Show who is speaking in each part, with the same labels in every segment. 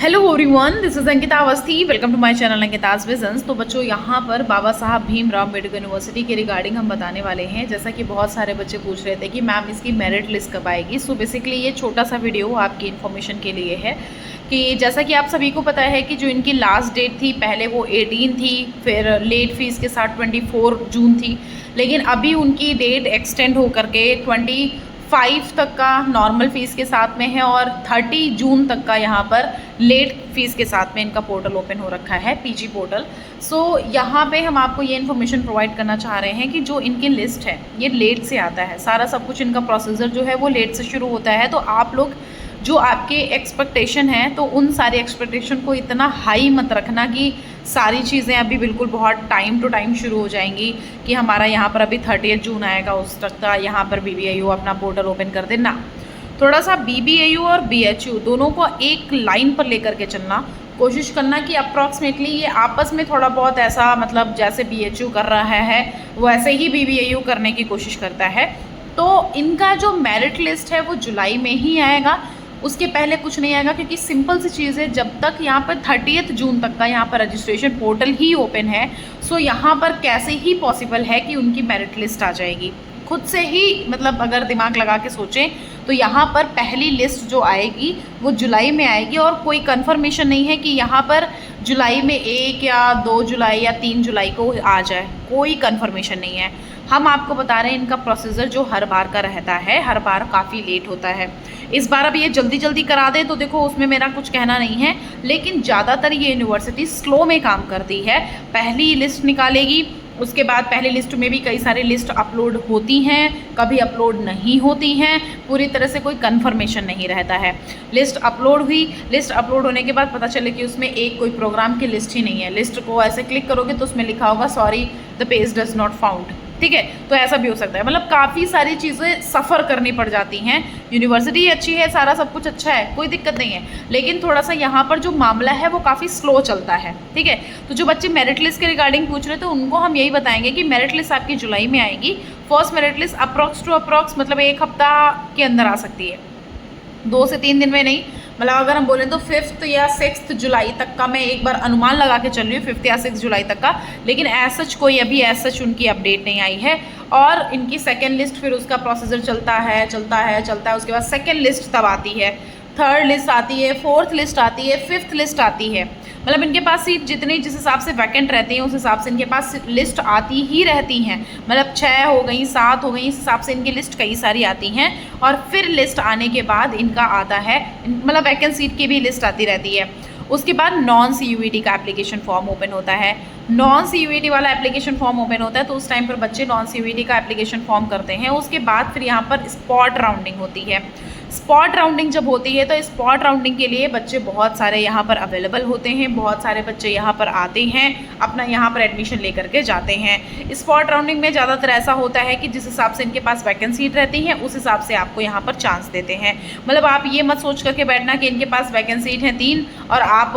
Speaker 1: Hello everyone, this is Ankita Awasthi. Welcome to my channel Ankita's visions. तो बच्चों, यहाँ पर बाबा साहब भीमराव अम्बेडकर यूनिवर्सिटी के रिगार्डिंग हम बताने वाले हैं। जैसा कि बहुत सारे बच्चे पूछ रहे थे कि मैम इसकी मेरिट लिस्ट कब आएगी। सो बेसिकली ये छोटा सा वीडियो आपकी इन्फॉर्मेशन के लिए है कि जैसा कि आप सभी को पता है कि जो इनकी लास्ट डेट थी पहले वो 18 थी, फिर लेट फीस के साथ 24 जून थी, लेकिन अभी उनकी डेट एक्सटेंड होकर के 25 तक का नॉर्मल फ़ीस के साथ में है और 30 जून तक का यहाँ पर लेट फ़ीस के साथ में इनका पोर्टल ओपन हो रखा है, पीजी पोर्टल। सो यहाँ पे हम आपको ये इन्फॉर्मेशन प्रोवाइड करना चाह रहे हैं कि जो इनकी लिस्ट है ये लेट से आता है, सारा सब कुछ इनका प्रोसीजर जो है वो लेट से शुरू होता है। तो आप लोग जो आपके एक्सपेक्टेशन है तो उन सारे एक्सपेक्टेशन को इतना हाई मत रखना कि सारी चीज़ें अभी बिल्कुल बहुत टाइम टू टाइम शुरू हो जाएंगी कि हमारा यहाँ पर अभी 30 जून आएगा उस तक का यहाँ पर BBAU अपना पोर्टल ओपन कर देना। थोड़ा सा BBAU और BHU दोनों को एक लाइन पर लेकर के चलना, कोशिश करना कि अप्रॉक्सीमेटली ये आपस में थोड़ा बहुत ऐसा मतलब जैसे BHU कर रहा है वैसे ही BBAU करने की कोशिश करता है। तो इनका जो मेरिट लिस्ट है वो जुलाई में ही आएगा, उसके पहले कुछ नहीं आएगा, क्योंकि सिंपल सी चीज़ है, जब तक यहाँ पर 30 जून तक का यहाँ पर रजिस्ट्रेशन पोर्टल ही ओपन है। सो यहाँ पर कैसे ही पॉसिबल है कि उनकी मेरिट लिस्ट आ जाएगी। खुद से ही मतलब अगर दिमाग लगा के सोचें तो यहाँ पर पहली लिस्ट जो आएगी वो जुलाई में आएगी और कोई कंफर्मेशन नहीं है कि यहाँ पर जुलाई में 1 या 2 जुलाई या 3 जुलाई को आ जाए, कोई कंफर्मेशन नहीं है। हम आपको बता रहे हैं इनका प्रोसीजर जो हर बार का रहता है, हर बार काफ़ी लेट होता है। इस बार अब ये जल्दी जल्दी करा दे तो देखो उसमें मेरा कुछ कहना नहीं है, लेकिन ज़्यादातर ये यूनिवर्सिटी स्लो में काम करती है। पहली लिस्ट निकालेगी, उसके बाद पहली लिस्ट में भी कई सारी लिस्ट अपलोड होती हैं, कभी अपलोड नहीं होती हैं, पूरी तरह से कोई कंफर्मेशन नहीं रहता है। लिस्ट अपलोड हुई, लिस्ट अपलोड होने के बाद पता चले कि उसमें एक कोई प्रोग्राम की लिस्ट ही नहीं है। लिस्ट को ऐसे क्लिक करोगे तो उसमें लिखा होगा sorry the page does not found, ठीक है। तो ऐसा भी हो सकता है, मतलब काफ़ी सारी चीज़ें सफ़र करनी पड़ जाती हैं। यूनिवर्सिटी अच्छी है, सारा सब कुछ अच्छा है, कोई दिक्कत नहीं है, लेकिन थोड़ा सा यहाँ पर जो मामला है वो काफ़ी स्लो चलता है, ठीक है। तो जो बच्चे मेरिट लिस्ट के रिगार्डिंग पूछ रहे थे उनको हम यही बताएंगे कि मेरिट लिस्ट आपकी जुलाई में आएगी। First merit list approx to approx मतलब 1 हफ्ता के अंदर आ सकती है, 2 से 3 दिन में नहीं। मतलब अगर हम बोलें तो 5 या 6 जुलाई तक का मैं एक बार अनुमान लगा के चल रही हूँ, 5 या 6 जुलाई तक का, लेकिन एज सच कोई अभी एज सच उनकी अपडेट नहीं आई है। और इनकी सेकेंड लिस्ट फिर उसका प्रोसीजर चलता है, उसके बाद सेकेंड लिस्ट तब आती है, थर्ड लिस्ट आती है, फोर्थ लिस्ट आती है, फिफ्थ लिस्ट आती है। मतलब इनके पास सीट जितनी जिस हिसाब से वैकेंट रहती हैं उस हिसाब से इनके पास लिस्ट आती ही रहती हैं। मतलब 6 हो गई, 7 हो गई, इस हिसाब से इनकी लिस्ट कई सारी आती हैं। और फिर लिस्ट आने के बाद इनका आता है मतलब वैकेंट सीट की भी लिस्ट आती रहती है। उसके बाद नॉन CUET का एप्लीकेशन फॉर्म ओपन होता है। नॉन CUET वाला एप्लीकेशन फॉर्म ओपन होता है तो उस टाइम पर बच्चे नॉन CUET का एप्लीकेशन फॉर्म करते हैं। उसके बाद फिर यहाँ पर स्पॉट राउंडिंग होती है। स्पॉट राउंडिंग जब होती है तो स्पॉट राउंडिंग के लिए बच्चे बहुत सारे यहाँ पर अवेलेबल होते हैं, बहुत सारे बच्चे यहाँ पर आते हैं, अपना यहाँ पर एडमिशन लेकर के जाते हैं। स्पॉट राउंडिंग में ज़्यादातर ऐसा होता है कि जिस हिसाब से इनके पास वैकेंसी रहती हैं उस हिसाब से आपको यहाँ पर चांस देते हैं। मतलब आप ये मत सोच करके बैठना कि इनके पास वैकेंसी है 3 और आप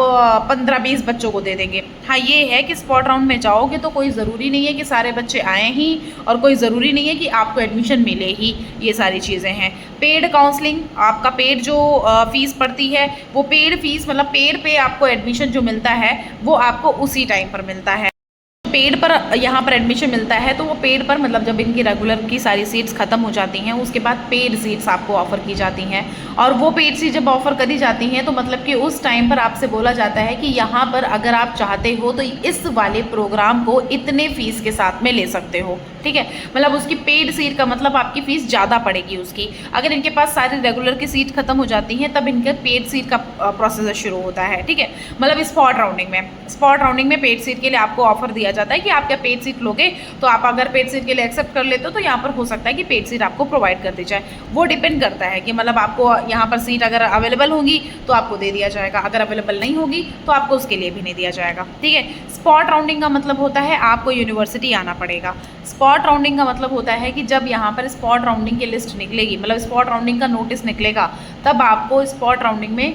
Speaker 1: 15-20 बच्चों को दे देंगे। हाँ, ये है कि स्पॉट राउंड में जाओगे तो कोई ज़रूरी नहीं है कि सारे बच्चे आए ही और कोई ज़रूरी नहीं है कि आपको एडमिशन मिले ही, ये सारी चीज़ें हैं। पेड काउंसलिंग, आपका पेड जो फीस पड़ती है वो पेड फीस मतलब पेड पे आपको एडमिशन जो मिलता है वो आपको उसी टाइम पर मिलता है। पेड पर यहाँ पर एडमिशन मिलता है तो वो पेड पर मतलब जब इनकी रेगुलर की सारी सीट्स ख़त्म हो जाती हैं उसके बाद पेड सीट्स आपको ऑफ़र की जाती हैं। और वो पेड सीट जब ऑफ़र करी जाती हैं तो मतलब कि उस टाइम पर आपसे बोला जाता है कि यहाँ पर अगर आप चाहते हो तो इस वाले प्रोग्राम को इतने फ़ीस के साथ में ले सकते हो, ठीक है। मतलब उसकी पेड सीट का मतलब आपकी फ़ीस ज़्यादा पड़ेगी उसकी। अगर इनके पास सारी रेगुलर की सीट ख़त्म हो जाती हैं तब इनके पेड सीट का प्रोसेसर शुरू होता है, ठीक है। मतलब स्पॉट राउंडिंग में पेड सीट के लिए आपको ऑफर दिया जाता है कि आप क्या पेड सीट लोगे, तो आप अगर पेड सीट के लिए एक्सेप्ट कर लेते हो तो यहाँ पर हो सकता है कि पेड सीट आपको प्रोवाइड कर दी जाए। वो डिपेंड करता है कि मतलब आपको यहाँ पर सीट अगर अवेलेबल होगी तो आपको दे दिया जाएगा, अगर अवेलेबल नहीं होगी तो आपको उसके लिए भी नहीं दिया जाएगा, ठीक है। स्पॉट राउंडिंग का मतलब होता है आपको यूनिवर्सिटी आना पड़ेगा। स्पॉट राउंडिंग का मतलब होता है कि जब यहाँ पर स्पॉट राउंडिंग की लिस्ट निकलेगी, मतलब स्पॉट राउंडिंग का नोटिस निकलेगा, तब आपको स्पॉट राउंडिंग में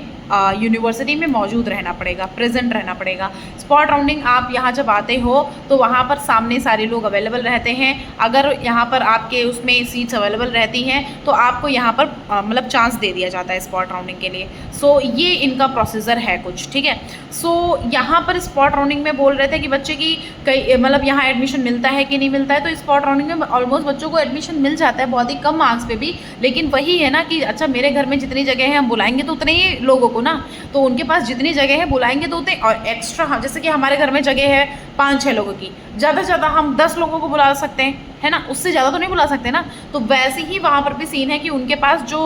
Speaker 1: यूनिवर्सिटी में मौजूद रहना पड़ेगा, प्रेजेंट रहना पड़ेगा। स्पॉट राउंडिंग आप यहाँ जब आते हो तो वहाँ पर सामने सारे लोग अवेलेबल रहते हैं। अगर यहाँ पर आपके उसमें सीट्स अवेलेबल रहती हैं तो आपको यहाँ पर मतलब चांस दे दिया जाता है स्पॉट राउंडिंग के लिए। सो ये इनका प्रोसीजर है कुछ, ठीक है। सो यहाँ पर स्पॉट राउंडिंग में बोल रहे थे कि बच्चे की कई मतलब यहाँ एडमिशन मिलता है कि नहीं मिलता है, तो स्पॉट राउंडिंग में ऑलमोस्ट बच्चों को एडमिशन मिल जाता है, बहुत ही कम मार्क्स पे भी। लेकिन वही है ना कि अच्छा मेरे घर में जितनी जगह है हम बुलाएंगे तो उतने ही लोगों को ना, तो उनके पास जितनी जगह है बुलाएंगे तो उतने, और एक्स्ट्रा जैसे कि हमारे घर में जगह है 5-6 लोगों की, ज़्यादा से ज़्यादा हम 10 लोगों को बुला सकते हैं, है ना, उससे ज़्यादा तो नहीं बुला सकते ना। तो वैसे ही वहाँ पर भी सीन है कि उनके पास जो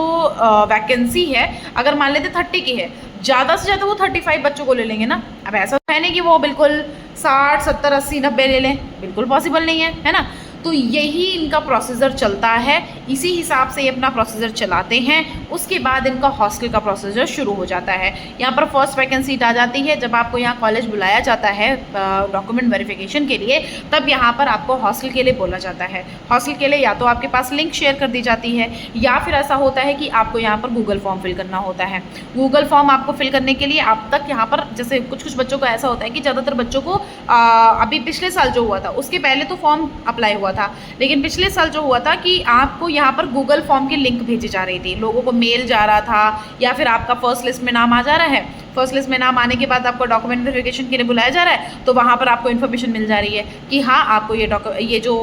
Speaker 1: वैकेंसी है अगर मान लेते 30 की है, ज़्यादा से ज़्यादा वो 35 बच्चों को ले लेंगे ना। अब ऐसा तो है नहीं कि वो बिल्कुल 60, 70, 80, 90 ले लें, बिल्कुल पॉसिबल नहीं है ना। तो यही इनका प्रोसीजर चलता है, इसी हिसाब से ये अपना प्रोसीजर चलाते हैं। उसके बाद इनका हॉस्टल का प्रोसीजर शुरू हो जाता है। यहाँ पर फर्स्ट वैकेंसी आ जाती है जब आपको यहाँ कॉलेज बुलाया जाता है डॉक्यूमेंट वेरिफिकेशन के लिए, तब यहाँ पर आपको हॉस्टल के लिए बोला जाता है। हॉस्टल के लिए या तो आपके पास लिंक शेयर कर दी जाती है, या फिर ऐसा होता है कि आपको यहाँ पर गूगल फॉर्म फिल करना होता है। गूगल फॉर्म आपको फिल करने के लिए आप तक यहाँ पर जैसे कुछ बच्चों को ऐसा होता है कि ज़्यादातर बच्चों को अभी पिछले साल जो हुआ था उसके पहले तो फॉर्म अप्लाई हुआ था, लेकिन पिछले साल जो हुआ था कि आपको यहाँ पर गूगल फॉर्म की लिंक भेजी जा रही थी, लोगों को मेल जा रहा था, या फिर आपका फर्स्ट लिस्ट में नाम आ जा रहा है, फर्स्ट लिस्ट में नाम आने के बाद आपको डॉक्यूमेंट वेरिफिकेशन के लिए बुलाया जा रहा है, तो वहाँ पर आपको इन्फॉर्मेशन मिल जा रही है कि हाँ आपको ये जो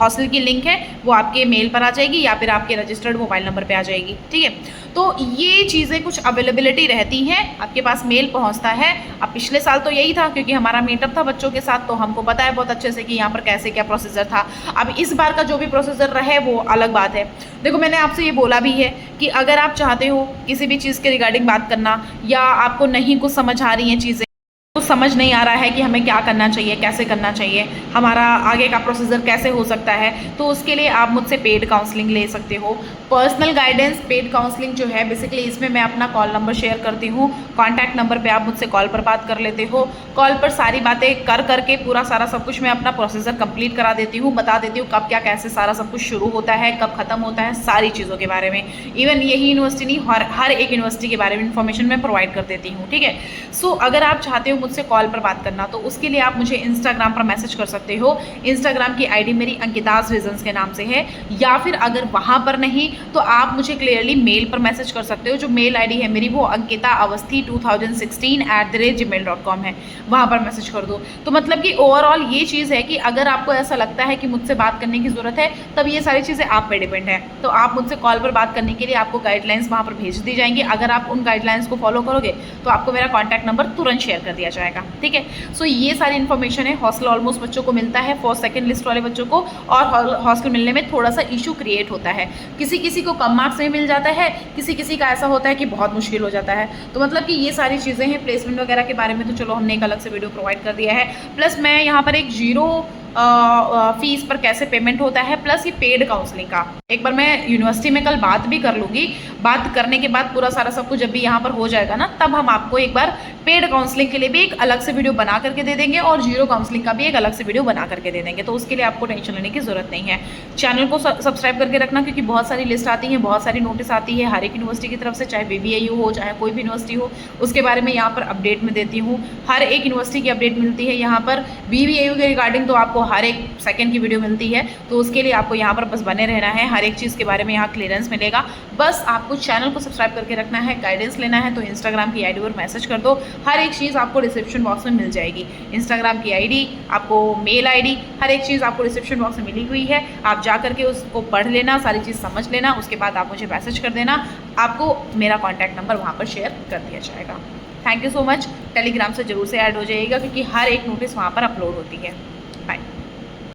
Speaker 1: हॉस्टल की लिंक है वो आपके मेल पर आ जाएगी या फिर आपके रजिस्टर्ड मोबाइल नंबर पे आ जाएगी, ठीक है। तो ये चीज़ें कुछ अवेलेबिलिटी रहती हैं, आपके पास मेल पहुंचता है। अब पिछले साल तो यही था क्योंकि हमारा मीटअप था बच्चों के साथ, तो हमको पता है बहुत अच्छे से कि यहाँ पर कैसे क्या प्रोसीजर था। अब इस बार का जो भी प्रोसीजर रहे वो अलग बात है। देखो मैंने आपसे ये बोला भी है कि अगर आप चाहते हो किसी भी चीज़ के रिगार्डिंग बात करना, या आपको नहीं कुछ समझ आ रही हैं चीज़ें, कुछ समझ नहीं आ रहा है कि हमें क्या करना चाहिए, कैसे करना चाहिए, हमारा आगे का प्रोसीजर कैसे हो सकता है, तो उसके लिए आप मुझसे पेड काउंसलिंग ले सकते हो। पर्सनल गाइडेंस पेड काउंसलिंग जो है बेसिकली इसमें मैं अपना कॉल नंबर शेयर करती हूँ, कॉन्टैक्ट नंबर पे आप मुझसे कॉल पर बात कर लेते हो। कॉल पर सारी बातें कर करके पूरा सारा सब कुछ मैं अपना प्रोसीजर कंप्लीट करा देती हूँ, बता देती हूँ कब क्या कैसे सारा सब कुछ शुरू होता है, कब खत्म होता है, सारी चीज़ों के बारे में। इवन यही यूनिवर्सिटी नहीं, हर एक यूनिवर्सिटी के बारे में इन्फॉर्मेशन मैं प्रोवाइड कर देती हूँ, ठीक है। सो अगर आप चाहते हो मुझसे कॉल पर बात करना तो उसके लिए आप मुझे इंस्टाग्राम पर मैसेज कर सकते हो। इंस्टाग्राम की आईडी मेरी अंकिताज विजन्स के नाम से है, या फिर अगर वहाँ पर नहीं तो आप मुझे क्लियरली मेल पर मैसेज कर सकते हो। जो मेल आईडी है मेरी वो ankitaawasthi2016@gmail.com है, वहाँ पर मैसेज कर दो। तो मतलब कि ओवरऑल ये चीज़ है कि अगर आपको ऐसा लगता है कि मुझसे बात करने की ज़रूरत है, तब ये सारी चीज़ें आप पे डिपेंड है। तो आप मुझसे कॉल पर बात करने के लिए आपको गाइडलाइंस वहाँ पर भेज दी जाएंगी। अगर आप उन गाइडलाइंस को फॉलो करोगे तो आपको मेरा कॉन्टैक्ट नंबर तुरंत शेयर कर दिया जाएगा, ठीक है। सो ये सारी इन्फॉर्मेशन है। हॉस्टल ऑलमोस्ट बच्चों को मिलता है, फर्स्ट सेकंड लिस्ट वाले बच्चों को, और हॉस्टल मिलने में थोड़ा सा इशू क्रिएट होता है। किसी किसी को कम मार्क्स में मिल जाता है, किसी किसी का ऐसा होता है कि बहुत मुश्किल हो जाता है। तो मतलब कि ये सारी चीज़ें हैं। प्लेसमेंट वगैरह के बारे में तो चलो हमने एक अलग से वीडियो प्रोवाइड कर दिया है, प्लस मैं यहाँ पर एक जीरो फीस पर कैसे पेमेंट होता है, प्लस ये पेड काउंसलिंग का एक बार मैं यूनिवर्सिटी में कल बात भी कर लूँगी। बात करने के बाद पूरा सारा सब कुछ जब भी यहाँ पर हो जाएगा ना, तब हम आपको एक बार पेड काउंसलिंग के लिए भी एक अलग से वीडियो बना करके दे देंगे, और जीरो काउंसलिंग का भी एक अलग से वीडियो बना करके दे देंगे। तो उसके लिए आपको टेंशन लेने की ज़रूरत नहीं है। चैनल को सब्सक्राइब करके रखना, क्योंकि बहुत सारी लिस्ट आती है, बहुत सारी नोटिस आती है हर एक यूनिवर्सिटी की तरफ से, चाहे BBAU हो चाहे कोई भी यूनिवर्सिटी हो, उसके बारे में यहाँ पर अपडेट में देती हूँ। हर एक यूनिवर्सिटी की अपडेट मिलती है यहाँ पर। BBAU के रिगार्डिंग तो आपको हर एक सेकंड की वीडियो मिलती है, तो उसके लिए आपको यहाँ पर बस बने रहना है। हर एक चीज़ के बारे में यहाँ क्लियरेंस मिलेगा। बस आपको चैनल को सब्सक्राइब करके रखना है। गाइडेंस लेना है तो इंस्टाग्राम की आईडी पर मैसेज कर दो, हर एक चीज़ आपको डिस्क्रिप्शन बॉक्स में मिल जाएगी। इंस्टाग्राम की आईडी, आपको मेल आईडी, हर एक चीज़ आपको डिस्क्रिप्शन बॉक्स में मिली हुई है। आप जा करके उसको पढ़ लेना, सारी चीज़ समझ लेना, उसके बाद आप मुझे मैसेज कर देना। आपको मेरा कॉन्टैक्ट नंबर वहाँ पर शेयर कर दिया जाएगा। Thank you so much. Telegram से जरूर से ऐड हो जाइएगा, क्योंकि हर एक नोटिस वहाँ पर अपलोड होती है।